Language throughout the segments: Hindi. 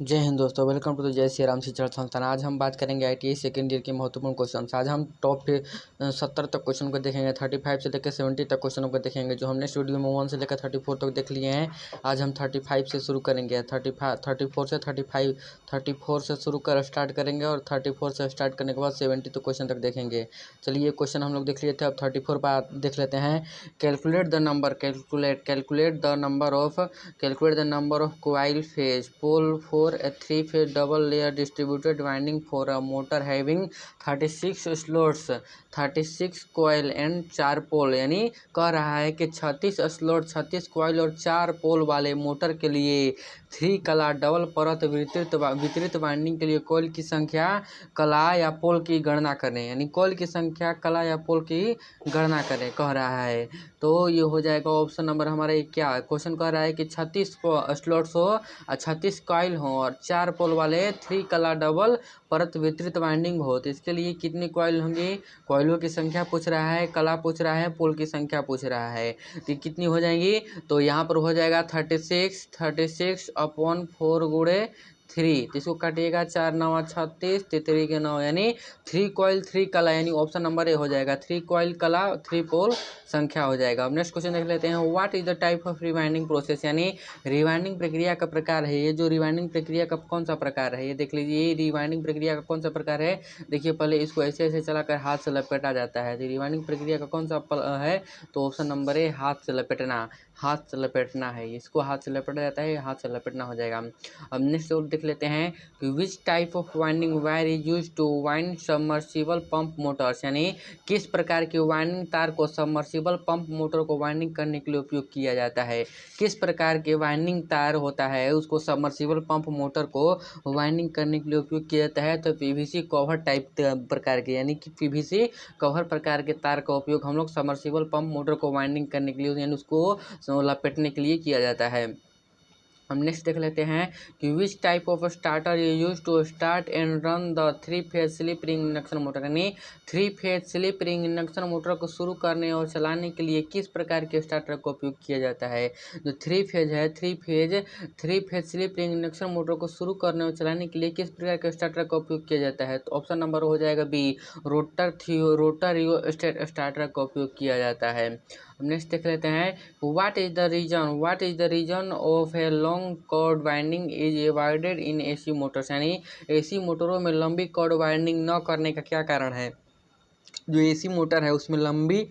जय हिंद दोस्तों, वेलकम टू द जय श्री राम शिक्षण संस्थान। आज हम बात करेंगे ITI सेकेंड ईयर के महत्वपूर्ण क्वेश्चन। आज हम टॉप 70 तक क्वेश्चन को देखेंगे, 35 से लेकर 70 तक क्वेश्चनों को देखेंगे, जो हमने स्टूडियो में 1 से लेकर 34 तक देख लिए हैं। आज हम 35 से शुरू करेंगे, 34 से शुरू कर स्टार्ट करेंगे और 34 से स्टार्ट करने के बाद 70 तक क्वेश्चन तक देखेंगे। चलिए ये क्वेश्चन हम लोग देख लिए थे, अब 34 पर देख लेते हैं। Calculate the number of coil phase pole for a 3-phase double layer distributed winding for a motor having 36 slots, 36 coil and 4 पोल। यानी कह रहा है कि 36 स्लॉट, 36 कॉइल और 4 पोल वाले मोटर के लिए 3 कला डबल परत वितरित वाइंडिंग के लिए कॉइल की संख्या, कला या पोल की गणना करें। यानी कॉइल की संख्या, कला या पोल की गणना करें कह रहा है। तो ये हो जाएगा ऑप्शन नंबर हमारा क्या। क्वेश्चन कह रहा है कि 36 स्लॉट्स हो, 36 कॉइल हो और 4 पोल वाले 3 कला डबल परत वितरित वाइंडिंग हो। तो इसके लिए कितनी कॉइल होंगी, कॉइलों की संख्या पूछ रहा है, कला पूछ रहा है, पोल की संख्या पूछ रहा है। तो कितनी हो जाएंगी, तो यहाँ पर हो जाएगा 36 अपॉन 4 गुणे 3। तो इसको काटिएगा, 4 9 36, 3 के 9, यानी 3 कॉइल 3 कला, यानी ऑप्शन नंबर ए हो जाएगा। 3 कॉइल कला 3 पोल संख्या हो जाएगा। अब नेक्स्ट क्वेश्चन देख लेते हैं। What is the type of rewinding process, यानी रिवाइंडिंग प्रक्रिया का प्रकार है। ये जो रिवाइंडिंग प्रक्रिया का कौन सा प्रकार है, ये देख लीजिए। ये रिवाइंडिंग प्रक्रिया का कौन सा प्रकार है, देखिए पहले इसको ऐसे ऐसे चलाकर हाथ से लपेटा जाता है। तो रिवाइंडिंग प्रक्रिया का कौन सा है, तो ऑप्शन नंबर ए हाथ से लपेटना, हाथ से लपेटना है। इसको हाथ से लपेटा जाता है, हाथ से लपेटना हो जाएगा। अब नेक्स्ट देख लेते हैं कि which type of winding wire is use to wind submersible pump motors, यानी किस प्रकार की वाइंडिंग तार को सबमर्सिबल पंप मोटर को वाइंडिंग करने के लिए उपयोग किया जाता है। किस प्रकार के वाइंडिंग तार होता है, उसको सबमर्सिबल पंप मोटर को वाइंडिंग करने के लिए उपयोग किया जाता है। तो PVC कवर टाइप प्रकार के, यानी कि PVC कवर प्रकार के तार का उपयोग हम लोग सबमर्सिबल पंप मोटर को वाइंडिंग करने के लिए, यानी उसको लपेटने के लिए किया जाता है। हम नेक्स्ट देख लेते हैं कि which type of starter use to start and run the 3-फेज स्लिप रिंग इंडक्शन मोटर, यानी 3-फेज स्लिप रिंग इंडक्शन मोटर को शुरू करने और चलाने के लिए किस प्रकार के स्टार्टर का उपयोग किया जाता है। जो 3 फेज है, 3 phase slip ring induction motor को शुरू करने और चलाने के लिए किस प्रकार के स्टार्टर का उपयोग किया जाता है। तो ऑप्शन नंबर हो जाएगा बी, रोटर रियोस्टेट स्टार्टर का उपयोग किया जाता है। नेक्स्ट देख लेते हैं, what is the reason of a long cord winding is avoided in AC motors, यानी AC मोटरों में लंबी कॉर्ड वाइंडिंग न करने का क्या कारण है। जो AC मोटर है उसमें लंबी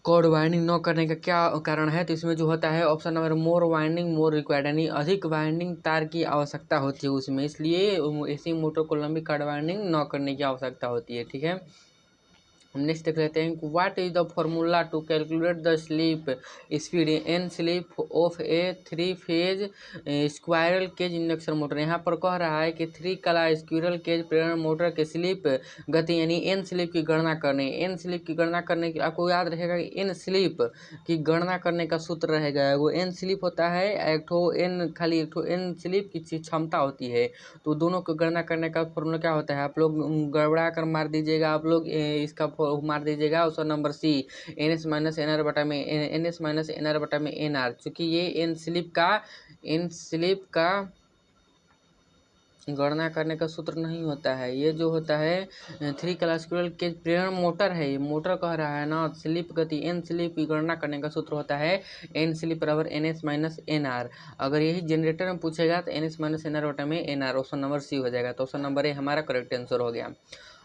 कॉर्ड वाइंडिंग न करने का क्या कारण है, तो इसमें जो होता है ऑप्शन नंबर मोर वाइंडिंग मोर रिक्वायर्ड, यानी अधिक वाइंडिंग तार की आवश्यकता होती है उसमें, इसलिए AC मोटर को लंबी कॉर्ड वाइंडिंग न करने की आवश्यकता होती है। ठीक है, हम नेक्स्ट देख लेते हैं, what is the formula to calculate the slip speed N slip of a 3-फेज स्क्वायरल केज इंडक्शन मोटर। यहाँ पर कह रहा है कि 3 कला स्क्वायरल केज प्रेरण मोटर के स्लिप गति, यानी एन स्लिप की गणना करने। एन स्लिप की गणना करने की आपको याद रहेगा कि एन स्लिप की गणना करने का सूत्र रहेगा, वो एन स्लिप होता है, एक ठो एन स्लिप की क्षमता होती है। तो दोनों को गणना करने का फॉर्मूला क्या होता है, आप लोग गड़बड़ा कर मार दीजिएगा, आप लोग इसका मार दीजिएगा option number C, NS minus NR बटा में NR। चूँकि ये एन स्लिप का गणना करने का सूत्र नहीं होता है, ये जो होता है 3 कला स्क्वायरल केज प्रेरण मोटर है, ये मोटर कह रहा है ना, स्लिप गति एन स्लिप की गणना करने का सूत्र होता है एन स्लिप बराबर NS माइनस NR। अगर यही जनरेटर में पूछेगा तो NS माइनस NR बटा में NR, ऑप्शन नंबर सी हो जाएगा। तो ऑप्शन नंबर ए हमारा करेक्ट आंसर हो गया।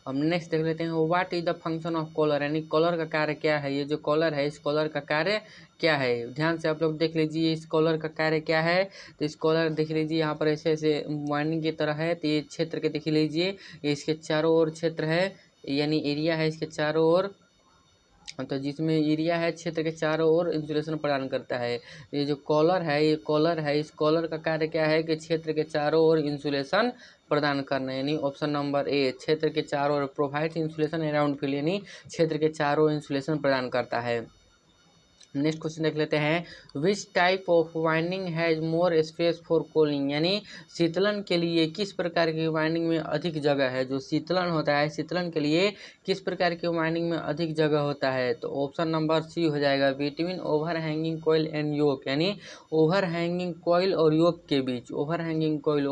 हम नेक्स्ट देख लेते हैं, what is the function of collar, यानी कॉलर का कार्य क्या है। ये जो कॉलर है, इस कॉलर का कार्य क्या है, ध्यान से आप लोग देख लीजिए इस कॉलर का कार्य क्या है। तो इस कॉलर देख लीजिए, यहाँ पर ऐसे ऐसे वाइंडिंग की तरह है, तो ये क्षेत्र के देख लीजिए, ये इसके चारों ओर क्षेत्र है, यानी एरिया है इसके चारों ओर। तो जिसमें एरिया है क्षेत्र के चारों ओर इंसुलेशन प्रदान करता है। ये जो कॉलर है, इस कॉलर का कार्य क्या है कि क्षेत्र के चारों ओर इंसुलेशन प्रदान करना, यानी ऑप्शन नंबर ए, क्षेत्र के चारों ओर प्रोवाइड इंसुलेशन अराउंड फील्ड, यानी क्षेत्र के चारों ओर इंसुलेशन प्रदान करता है। नेक्स्ट क्वेश्चन देख लेते हैं, विच type of winding has more space for cooling, यानी शीतलन के लिए किस प्रकार की वाइंडिंग में अधिक जगह है। जो शीतलन होता है, शीतलन के लिए किस प्रकार की वाइंडिंग में अधिक जगह होता है। तो ऑप्शन नंबर सी हो जाएगा, between overhanging coil and yoke, यानी ओवर हैंगिंग कॉइल और योक के बीच, ओवर हैंगिंग कॉइल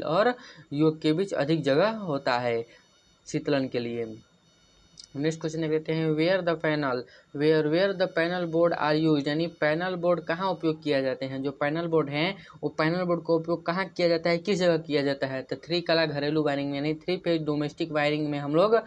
और योक के बीच अधिक जगह होता है शीतलन के लिए। नेक्स्ट क्वेश्चन देख लेते हैं, where the panel board are use, यानी पैनल बोर्ड कहाँ उपयोग किया जाते हैं। जो पैनल बोर्ड हैं वो पैनल बोर्ड का उपयोग कहाँ किया जाता है, किस जगह किया जाता है। तो 3 कला घरेलू वायरिंग में, यानी 3 फेज डोमेस्टिक वायरिंग में हम लोग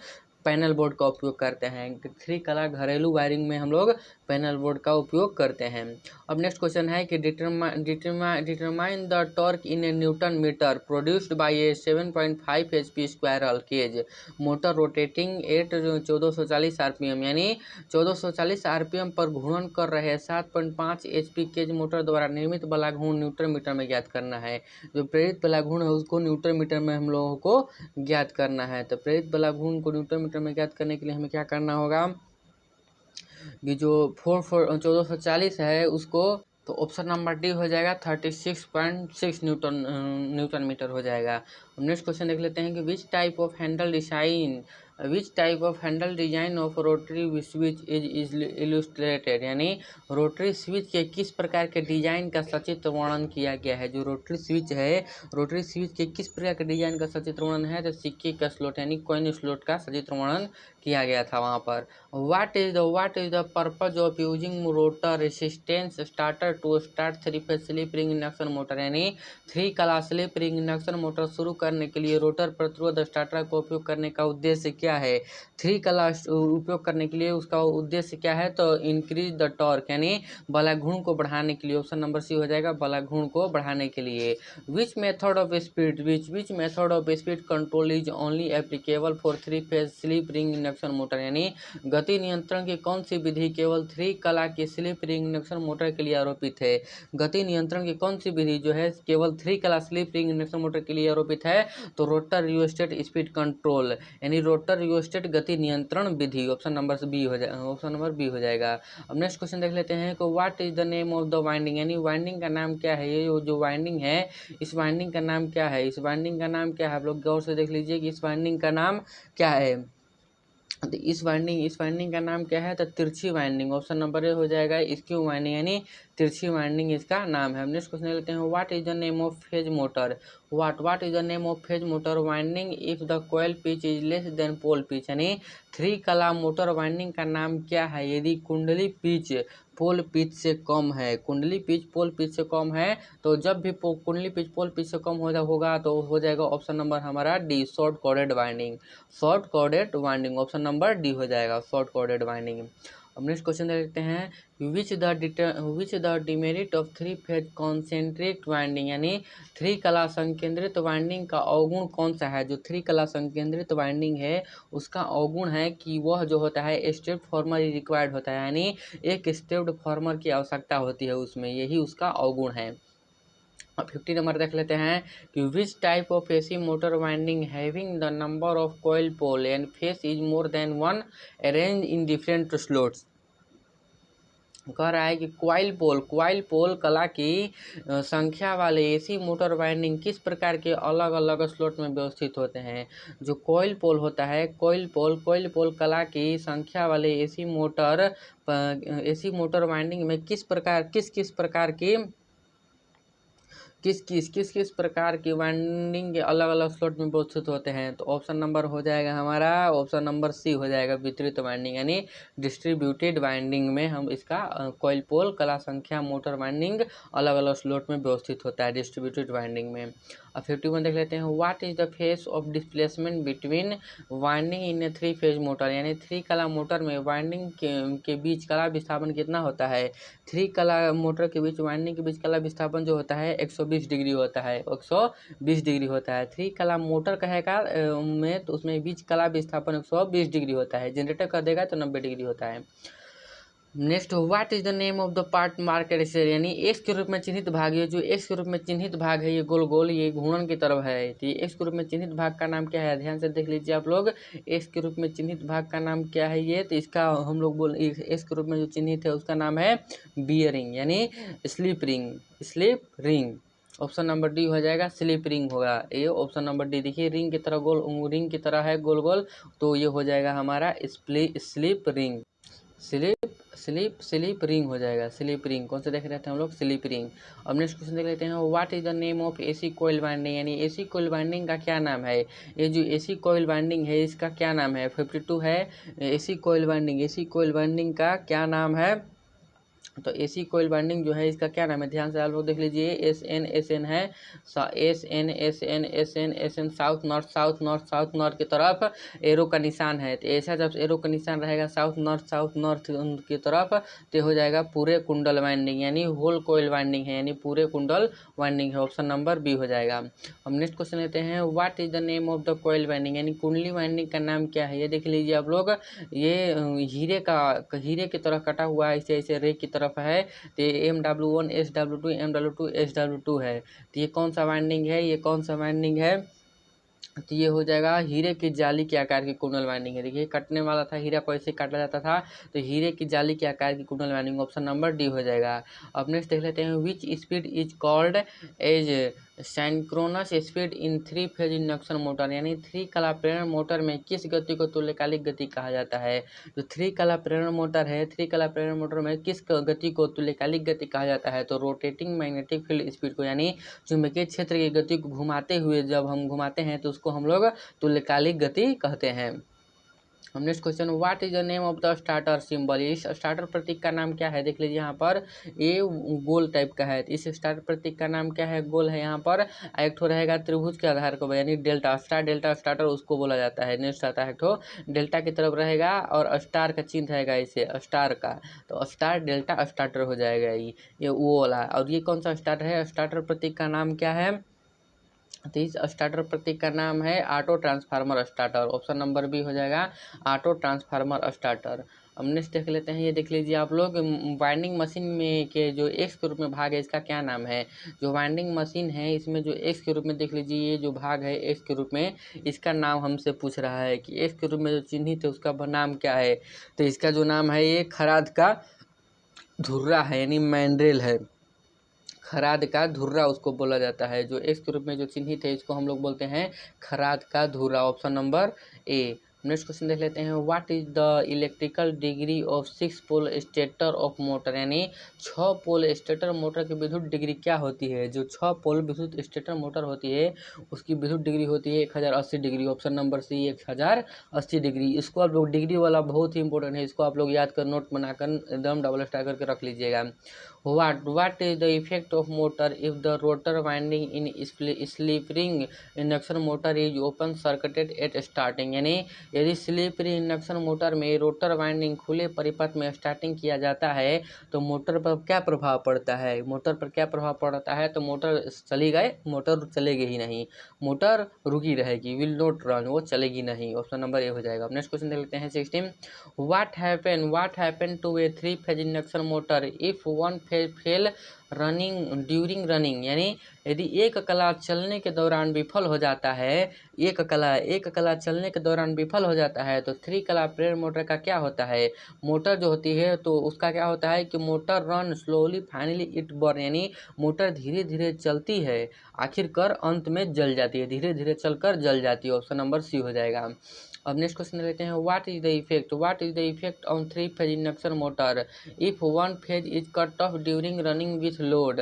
पैनल बोर्ड का उपयोग करते हैं। 3 कला घरेलू वायरिंग में हम लोग पैनल बोर्ड का उपयोग करते हैं। अब नेक्स्ट क्वेश्चन है कि determine the torque in a newton meter produced by a 7.5 HP squirrel cage motor rotating at 1440 RPM, यानी 1440 RPM पर घूर्णन कर रहे 7.5 HP केज मोटर द्वारा निर्मित बला घूर्ण न्यूटन मीटर में ज्ञात करना है। जो प्रेरित बला घूर्ण है उसको न्यूटन मीटर में हम लोगों को ज्ञात करना है। तो प्रेरित बला घूर्ण को न्यूटन मीटर में ज्ञात करने के लिए हमें क्या करना होगा कि जो 1440 है उसको, तो ऑप्शन नंबर डी हो जाएगा 36.6 न्यूटन मीटर हो जाएगा। नेक्स्ट क्वेश्चन देख लेते हैं कि which type of Henle design of rotary switch is illustrated, यानी रोटरी स्विच के किस प्रकार के डिजाइन का सचित्र वर्णन किया गया है। जो रोटरी स्विच है, रोटरी स्विच के किस प्रकार के डिजाइन का सचित्र वर्णन है। तो सिक्के का स्लॉट यानी कॉइन स्लॉट का सचित्र वर्णन किया गया था वहाँ पर। What is the purpose of using rotor resistance starter to start 3 phase slip ring induction motor, यानी 3 कला स्लिप रिंग इंडक्शन मोटर शुरू करने के लिए रोटर प्रतिरोध स्टार्टर का उपयोग करने का उद्देश्य क्या है। 3 कला उपयोग करने के लिए उसका उद्देश्य क्या है। तो इंक्रीज द टॉर्क, यानी बला घूर्ण को बढ़ाने के लिए। ऑप्शन नंबर सी हो जाएगा, बला घूर्ण को बढ़ाने के लिए। Which method of speed control is only applicable for 3 phase slip ring induction motor, यानी गति नियंत्रण की कौन सी विधि केवल 3 कला की स्लिप रिंग इंडक्शन मोटर के लिए आरोपित है। गति नियंत्रण की कौन सी विधि जो है केवल 3 कला स्लिप रिंग इंडक्शन मोटर के लिए आरोपित है। तो रोटर रियोस्टेट स्पीड कंट्रोल, यानी रोटर रियोस्टेट गति नियंत्रण विधि। ऑप्शन नंबर बी हो जाएगा। अब नेक्स्ट क्वेश्चन देख लेते हैं कि what is the name of the winding, यानी वाइंडिंग का नाम क्या है। ये जो वाइंडिंग है इस वाइंडिंग का नाम क्या है। आप लोग गौर से देख लीजिए कि इस वाइंडिंग का नाम क्या है। तो इस वाइंडिंग का नाम क्या है। तो तिरछी वाइंडिंग। ऑप्शन नंबर ए हो जाएगा, स्क्यू वाइंडिंग, यानी तिरछी वाइंडिंग इसका नाम है। नेक्स्ट क्वेश्चन लेते हैं, what is the name of phase motor. What is the name of phase motor winding if the coil pitch is less than pole pitch, यानी 3 कला मोटर वाइंडिंग का नाम क्या है यदि कुंडली पिच पोल पिच से कम है। कुंडली पिच पोल पिच से कम है, तो जब भी कुंडली पिच पोल पिच से कम होगा तो हो जाएगा ऑप्शन नंबर हमारा D, short corded winding. Option number D हो जाएगा, शॉर्ट कॉर्डेड वाइंडिंग। अब नेक्स्ट क्वेश्चन देखते हैं, which the demerit of 3 phase concentric winding, यानी 3 कला संकेंद्रित वाइंडिंग का अवगुण कौन सा है। जो 3 कला संकेंद्रित वाइंडिंग है उसका अवगुण है कि वह जो होता है स्टेप्ड फॉर्मर रिक्वायर्ड होता है, यानी एक स्टेप्ड फॉर्मर की आवश्यकता होती है उसमें, यही उसका अवगुण है। 50 नंबर देख लेते हैं कि which type of AC motor winding having the number of coil pole and phase is more than 1 arrange in different slots. कह रहा है कि क्वाइल पोल कला की संख्या वाले एसी मोटर वाइंडिंग किस प्रकार के अलग अलग स्लॉट में व्यवस्थित होते हैं। जो कॉइल पोल होता है, कॉइल पोल कला की संख्या वाले एसी मोटर वाइंडिंग में किस प्रकार की वाइंडिंग के अलग अलग स्लॉट में व्यवस्थित होते हैं। तो ऑप्शन नंबर हो जाएगा हमारा, ऑप्शन नंबर सी हो जाएगा, वितरित वाइंडिंग, यानी डिस्ट्रीब्यूटेड वाइंडिंग में हम इसका कॉइल पोल कला संख्या मोटर वाइंडिंग अलग अलग स्लॉट में व्यवस्थित होता है डिस्ट्रीब्यूटेड वाइंडिंग में। अब 51 देख लेते हैं, what is the face of displacement between winding in A 3 phase motor, यानी 3 कला मोटर में वाइंडिंग के बीच कला विस्थापन कितना होता है। 3 कला मोटर के बीच वाइंडिंग के बीच कला विस्थापन जो होता है 120 डिग्री होता है, 120 डिग्री होता है। 3 कला मोटर कहेगा में तो उसमें बीच कला विस्थापन 120 डिग्री होता है, जनरेटर कर देगा तो 90 डिग्री होता है। Next, what is the name of the part market sell, यानी एक्स के रूप में चिन्हित भाग, ये जो एक्स के रूप में चिन्हित भाग है ये गोल गोल ये घूर्णन की तरफ है, तो ये एक्स के रूप में चिन्हित भाग का नाम क्या है, ध्यान से देख लीजिए आप लोग। एक्स के रूप में चिन्हित भाग का नाम क्या है ये, तो इसका हम लोग बोल एक्स के रूप में जो चिन्हित है उसका नाम है बियरिंग, यानी slip ring, slip ring. Option number D हो जाएगा, स्लिप रिंग होगा ये। ऑप्शन नंबर डी देखिए, रिंग की तरह गोल, रिंग की तरह है गोल गोल, तो ये हो जाएगा हमारा स्लिप रिंग, स्लिप रिंग हो जाएगा, स्लिप रिंग। कौन से देख रहे थे हम लोग, स्लिप रिंग। अब नेक्स्ट क्वेश्चन देख लेते हैं, what is the name of AC coil winding, यानी एसी कोयल वाइंडिंग का क्या नाम है, ये जो एसी कोयल वाइंडिंग है इसका क्या नाम है। 52 है AC coil winding, AC coil winding का क्या नाम है, तो एसी कोयल वाइंडिंग जो है इसका क्या नाम है, ध्यान से आप लोग देख लीजिए। एस एन है, एस एन साउथ नॉर्थ की तरफ एरो का निशान है, तो ऐसा जब एरो का निशान रहेगा साउथ नॉर्थ की तरफ तो हो जाएगा पूरे कुंडल वाइंडिंग, यानी होल कोयल वाइंडिंग है, यानी पूरे कुंडल वाइंडिंग है। ऑप्शन नंबर बी हो जाएगा। हम नेक्स्ट क्वेश्चन लेते हैं, what is the name of the coil winding, यानी कुंडली वाइंडिंग का नाम क्या है, ये देख लीजिए आप लोग। ये हीरे की तरह कटा हुआ है, ऐसे ऐसे रे की तरफ है, तो MW1 SW2 MW2 SW2 है, तो ये कौन सा वाइंडिंग है, ये कौन सा वाइंडिंग है, तो ये हो जाएगा हीरे की जाली के आकार की कुंडल वाइंडिंग है। देखिए कटने वाला था, हीरा को ऐसे काटा जाता था, तो हीरे की जाली के आकार की कुंडल वाइंडिंग, ऑप्शन नंबर डी हो जाएगा। अब नेक्स्ट देख लेते हैं, which speed is called as synchronous speed in 3 phase induction motor, यानी 3 कला प्रेरण मोटर में किस गति को तुल्यकालिक गति कहा जाता है। जो 3 कला प्रेरण मोटर है, 3 कला प्रेरण मोटर में किस गति को तुल्यकालिक गति कहा जाता है, तो रोटेटिंग मैग्नेटिक फील्ड स्पीड को, यानी चुंबकीय क्षेत्र की गति को घुमाते हुए जब हम घुमाते हैं तो उसको हम लोग तुल्यकालिक गति कहते हैं। हम next question, what is the name of the starter symbol, इस स्टार्टर प्रतीक का नाम क्या है, देख लीजिए यहाँ पर ये गोल टाइप का है, इस स्टार्टर प्रतीक का नाम क्या है, गोल है यहाँ पर। एक ठो रहेगा त्रिभुज के आधार को, यानी डेल्टा स्टार्टर उसको बोला जाता है। नेक्स्ट आता है ठो डेल्टा की तरफ रहेगा और स्टार का चिन्ह रहेगा इसे स्टार का, तो स्टार डेल्टा स्टार्टर हो जाएगा ये वो वाला। और ये कौन सा स्टार्टर है, स्टार्टर प्रतीक का नाम क्या है, तो इस स्टार्टर प्रतीक का नाम है auto transformer starter, option number B हो जाएगा, ऑटो ट्रांसफार्मर स्टार्टर। अब नेक्स्ट देख लेते हैं, ये देख लीजिए आप लोग, वाइंडिंग मशीन में के जो एक्स के रूप में भाग है इसका क्या नाम है। जो वाइंडिंग मशीन है इसमें जो एक्स के रूप में देख लीजिए, ये जो भाग है एक्स के रूप में, इसका नाम हमसे पूछ रहा है कि एक्स के रूप में जो चिन्हित है उसका नाम क्या है, तो इसका जो नाम है ये खराद का धुर्रा है, यानी मैंड्रेल है, खराद का धुर्रा उसको बोला जाता है। जो एक्स के रूप में जो चिन्हित है इसको हम लोग बोलते हैं खराद का धुर्रा, option number A. Next question देख लेते हैं, what is the electrical degree of 6 pole stator of motor, यानी 6 पोल स्टेटर मोटर की विद्युत डिग्री क्या होती है। जो 6 पोल विद्युत स्टेटर मोटर होती है उसकी विद्युत डिग्री होती है 1080 degree, option number C 1080 degree. इसको आप लोग डिग्री वाला बहुत ही इंपॉर्टेंट है, इसको आप लोग याद कर नोट बनाकर एकदम डबल स्टार करके रख लीजिएगा। What is the effect of motor if the rotor winding in slip ring induction motor is open circuited at starting, यानी यदि स्लिप रिंग इंडक्शन मोटर में रोटर वाइंडिंग खुले परिपथ में स्टार्टिंग किया जाता है तो मोटर पर क्या प्रभाव पड़ता है, मोटर पर क्या प्रभाव पड़ता है, तो मोटर चली गए, मोटर चलेगी ही नहीं, मोटर रुकी रहेगी, विल नॉट रन, वो चलेगी नहीं, ऑप्शन नंबर ए हो जाएगा। नेक्स्ट क्वेश्चन देख लेते हैं 16, what happen to a 3 phase induction motor if one fail running during running, यानी यदि एक कला चलने के दौरान विफल हो जाता है, एक कला चलने के दौरान विफल हो जाता है तो 3 कला प्रेरण मोटर का क्या होता है, मोटर जो होती है तो उसका क्या होता है कि motor run slowly finally it burn, यानी मोटर धीरे धीरे चलती है आखिरकार अंत में जल जाती है, धीरे धीरे चलकर जल जाती है, ऑप्शन नंबर सी हो जाएगा। अब नेक्स्ट क्वेश्चन लेते हैं, what is the effect on 3 phase induction motor if one phase is cut off during running with load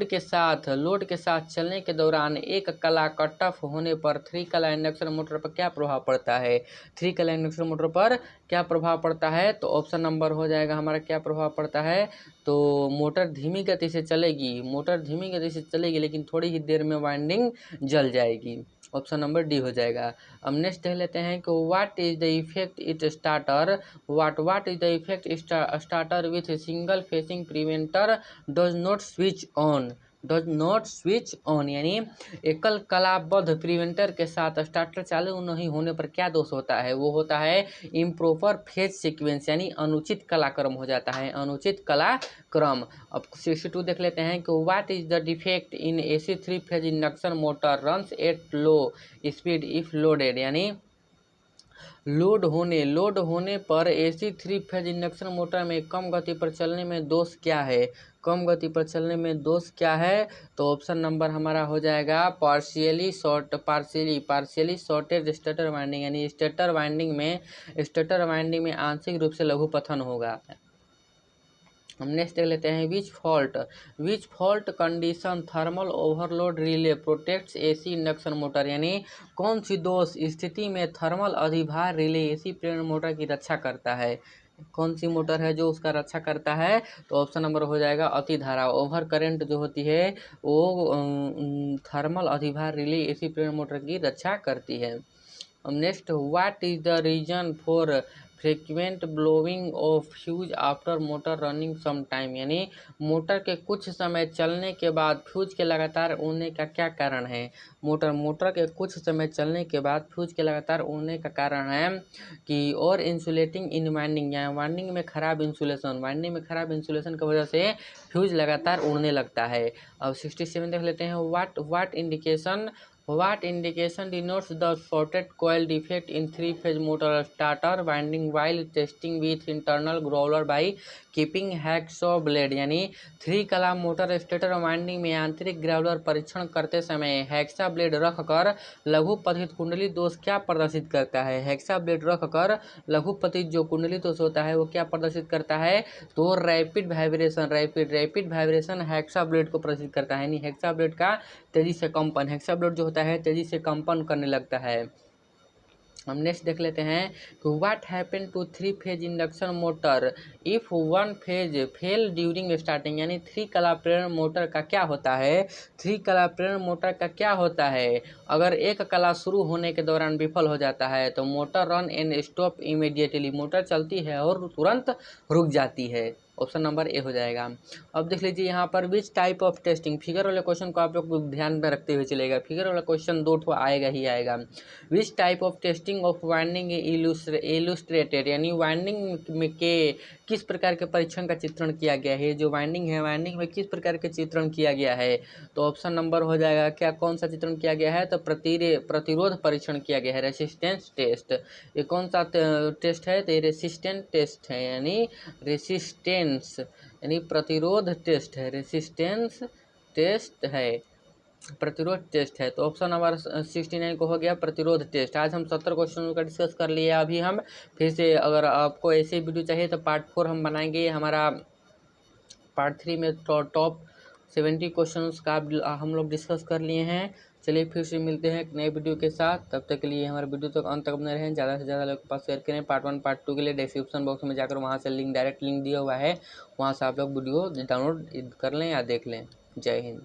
के साथ चलने के दौरान एक कला कट ऑफ होने पर 3 कला इंडक्शन मोटर पर क्या प्रभाव पड़ता है, 3 कला इंडक्शन मोटर पर क्या प्रभाव पड़ता है, तो ऑप्शन नंबर हो जाएगा हमारा क्या प्रभाव पड़ता है, तो मोटर धीमी गति से चलेगी लेकिन थोड़ी ही देर में वाइंडिंग जल जाएगी, ऑप्शन नंबर डी हो जाएगा। अब नेक्स्ट देख लेते हैं कि what is the effect starter with single facing preventer does not switch on, does not switch on, यानी एकल कलाबद्ध प्रिवेंटर के साथ स्टार्टर चालू नहीं होने पर क्या दोष होता है, वो होता है इम्प्रॉपर फेज सीक्वेंस, यानी अनुचित कलाक्रम हो जाता है, अनुचित कलाक्रम। अब 62 देख लेते हैं कि what is the defect in AC 3 phase induction motor runs at low speed if loaded, यानी लोड होने पर AC 3 फेज इंडक्शन मोटर में कम गति पर चलने में दोष क्या है, कम गति पर चलने में दोष क्या है, तो ऑप्शन नंबर हमारा हो जाएगा पार्शियली शॉर्टेड स्टेटर वाइंडिंग, यानी स्टेटर वाइंडिंग में आंशिक रूप से लघुपथन होगा। हम नेक्स्ट देख लेते हैं which fault condition thermal overload relay protects AC induction motor, यानी कौन सी दोष स्थिति में थर्मल अधिभार रिले AC प्रेरण मोटर की रक्षा करता है, कौन सी मोटर है जो उसका रक्षा करता है, तो ऑप्शन नंबर हो जाएगा अति धारा, ओवर करंट जो होती है वो थर्मल अधिभार रिले AC प्रेरण मोटर की रक्षा करती है। Next, what is the reason for frequent blowing of fuse after motor running some time, यानी मोटर के कुछ समय चलने के बाद फ्यूज के लगातार उड़ने का क्या कारण है, मोटर के कुछ समय चलने के बाद फ्यूज के लगातार उड़ने का कारण है कि और इंसुलेटिंग इन वाइंडिंग, या वाइंडिंग में खराब इंसुलेशन की वजह से फ्यूज लगातार उड़ने लगता है। अब 67 देख लेते हैं, What indication denotes the shorted coil defect in 3-phase motor starter winding while testing with internal growler by keeping hacksaw blade, यानी 3 कला मोटर स्टेटर वाइंडिंग में आंतरिक ग्राउलर परीक्षण करते समय हैक्सा ब्लेड रखकर लघुपथित कुंडली दोष क्या प्रदर्शित करता है, हैक्सा ब्लेड रखकर लघुपथित जो कुंडली दोष होता है वो क्या प्रदर्शित करता है, तो रैपिड वाइब्रेशन हैक्सा ब्लेड को प्रदर्शित करता है, यानी हैक्सा ब्लेड का तेजी से कंपन, हैक्सा ब्लेड जो होता है तेजी से कंपन करने लगता है। हम नेक्स्ट देख लेते हैं कि what happen to 3 phase induction motor if 1 phase fail during starting, यानी 3 कला प्रेरण मोटर का क्या होता है, 3 कला प्रेरण मोटर का क्या होता है, अगर एक कला शुरू होने के दौरान विफल हो जाता है तो motor run and stop immediately, motor चलती है और तुरंत रुक जाती है, ऑप्शन नंबर ए हो जाएगा। अब देख लीजिए यहाँ पर विच टाइप ऑफ टेस्टिंग, फिगर वाले क्वेश्चन को आप लोग ध्यान में रखते हुए चलेगा, फिगर वाला क्वेश्चन 2 ठो आएगा ही आएगा। विच type of testing of winding illustrated, यानी वाइंडिंग में के किस प्रकार के परीक्षण का चित्रण किया गया है, जो वाइंडिंग है वाइंडिंग में किस प्रकार के चित्रण किया गया है, तो ऑप्शन नंबर हो जाएगा क्या, कौन सा चित्रण किया गया है, तो प्रतिरोध परीक्षण किया गया है, रेसिस्टेंस टेस्ट। ये कौन सा टेस्ट है, तो ये रेसिस्टेंट टेस्ट है, यानी प्रतिरोध टेस्ट है, रेसिस्टेंस टेस्ट है, प्रतिरोध टेस्ट है, तो ऑप्शन नंबर 69 को हो गया प्रतिरोध टेस्ट। आज हम 70 क्वेश्चन का डिस्कस कर लिए। अभी हम फिर से, अगर आपको ऐसे वीडियो चाहिए तो पार्ट 4 हम बनाएंगे, हमारा पार्ट 3 में टॉप 70 क्वेश्चंस का हम लोग डिस्कस कर लिए हैं। चलिए फिर से मिलते हैं एक नए वीडियो के साथ, तब तक के लिए हमारे वीडियो तक अंत तक बने रहें, ज़्यादा से ज़्यादा लोगों के पास शेयर करें। पार्ट 1 पार्ट 2 के लिए डिस्क्रिप्शन बॉक्स में जाकर वहाँ से डायरेक्ट लिंक दिया हुआ है, वहाँ से आप लोग वीडियो डाउनलोड कर लें या देख लें। जय हिंद।